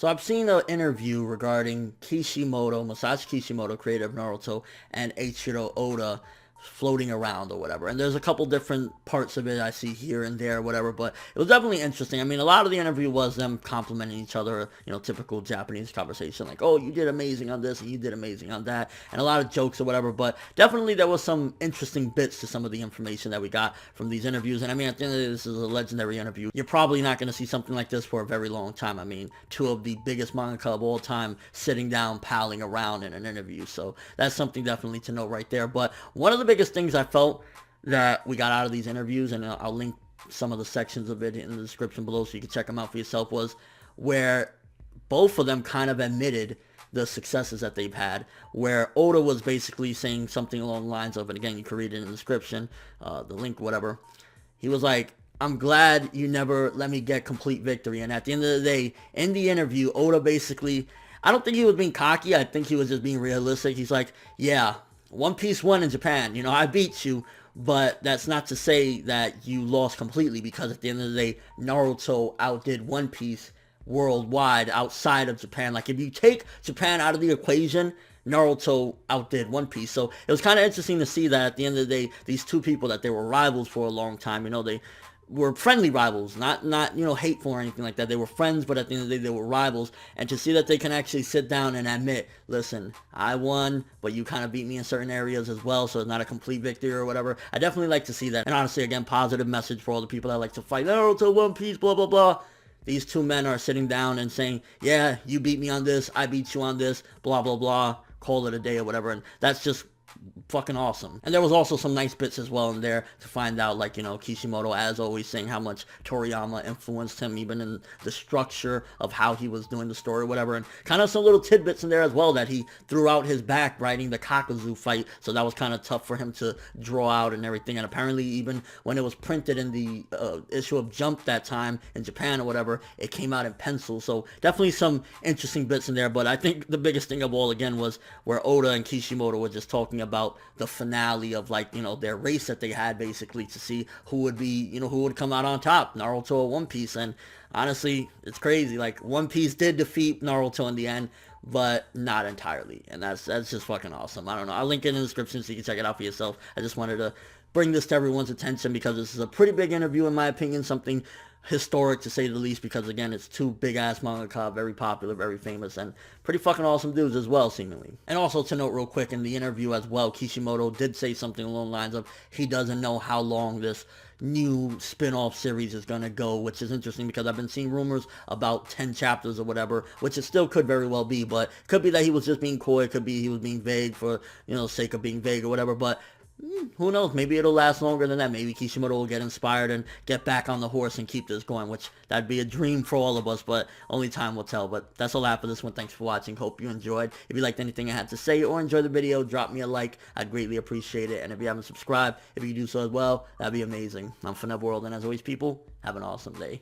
So I've seen an interview regarding Masashi Kishimoto, creator of Naruto, and Eiichiro Oda floating around or whatever. And there's a couple different parts of it I see here and there or whatever, but it was definitely interesting. I mean, a lot of the interview was them complimenting each other, typical Japanese conversation, like, oh, you did amazing on this and you did amazing on that, and a lot of jokes or whatever, but definitely there was some interesting bits to some of the information that we got from these interviews. And I mean, at the end of the day, this is a legendary interview. You're probably not going to see something like this for a very long time. I mean, two of the biggest mangaka of all time sitting down, palling around in an interview, so that's something definitely to note right there. But one of the biggest things I felt that we got out of these interviews, and I'll link some of the sections of it in the description below so you can check them out for yourself, was where both of them kind of admitted the successes that they've had, where Oda was basically saying something along the lines of, and again, you can read it in the description, the link, whatever. He was like, I'm glad you never let me get complete victory. And at the end of the day, in the interview, Oda basically, I don't think he was being cocky, I think he was just being realistic. He's like, yeah, One Piece won in Japan. I beat you, but that's not to say that you lost completely, because at the end of the day, Naruto outdid One Piece worldwide outside of Japan. Like, if you take Japan out of the equation, Naruto outdid One Piece. So it was kind of interesting to see that at the end of the day, these two people that they were rivals for a long time, they were friendly rivals, not hateful or anything like that. They were friends, but at the end of the day, they were rivals. And to see that they can actually sit down and admit, listen, I won, but you kind of beat me in certain areas as well, so it's not a complete victory or whatever. I definitely like to see that. And honestly, again, positive message for all the people that like to fight Naruto, One Piece, blah, blah, blah. These two men are sitting down and saying, yeah, you beat me on this, I beat you on this, blah, blah, blah, call it a day or whatever. And that's just fucking awesome. And there was also some nice bits as well in there to find out, like, Kishimoto, as always, saying how much Toriyama influenced him, even in the structure of how he was doing the story or whatever, and kind of some little tidbits in there as well that he threw out his back writing the Kakuzu fight, so that was kind of tough for him to draw out and everything. And apparently even when it was printed in the issue of Jump that time in Japan or whatever, it came out in pencil, so definitely some interesting bits in there. But I think the biggest thing of all, again, was where Oda and Kishimoto were just talking about the finale of, like, their race that they had, basically, to see who would be, who would come out on top, Naruto or One Piece. And honestly, it's crazy. Like, One Piece did defeat Naruto in the end, but not entirely. And that's just fucking awesome. I don't know. I'll link it in the description so you can check it out for yourself. I just wanted to bring this to everyone's attention because this is a pretty big interview, in my opinion, something historic to say the least, because again, it's two big ass mangaka, very popular, very famous, and pretty fucking awesome dudes as well, seemingly. And also to note real quick, in the interview as well, Kishimoto did say something along the lines of he doesn't know how long this new spin-off series is gonna go, which is interesting because I've been seeing rumors about 10 chapters or whatever, which it still could very well be, but it could be that he was just being coy, it could be he was being vague for sake of being vague or whatever. But who knows? Maybe it'll last longer than that. Maybe Kishimoto will get inspired and get back on the horse and keep this going, which that'd be a dream for all of us, but only time will tell. But that's all I have for this one. Thanks for watching. Hope you enjoyed. If you liked anything I had to say or enjoyed the video, drop me a like. I'd greatly appreciate it. And if you haven't subscribed, if you could do so as well, that'd be amazing. I'm ForneverWorld, and as always, people, have an awesome day.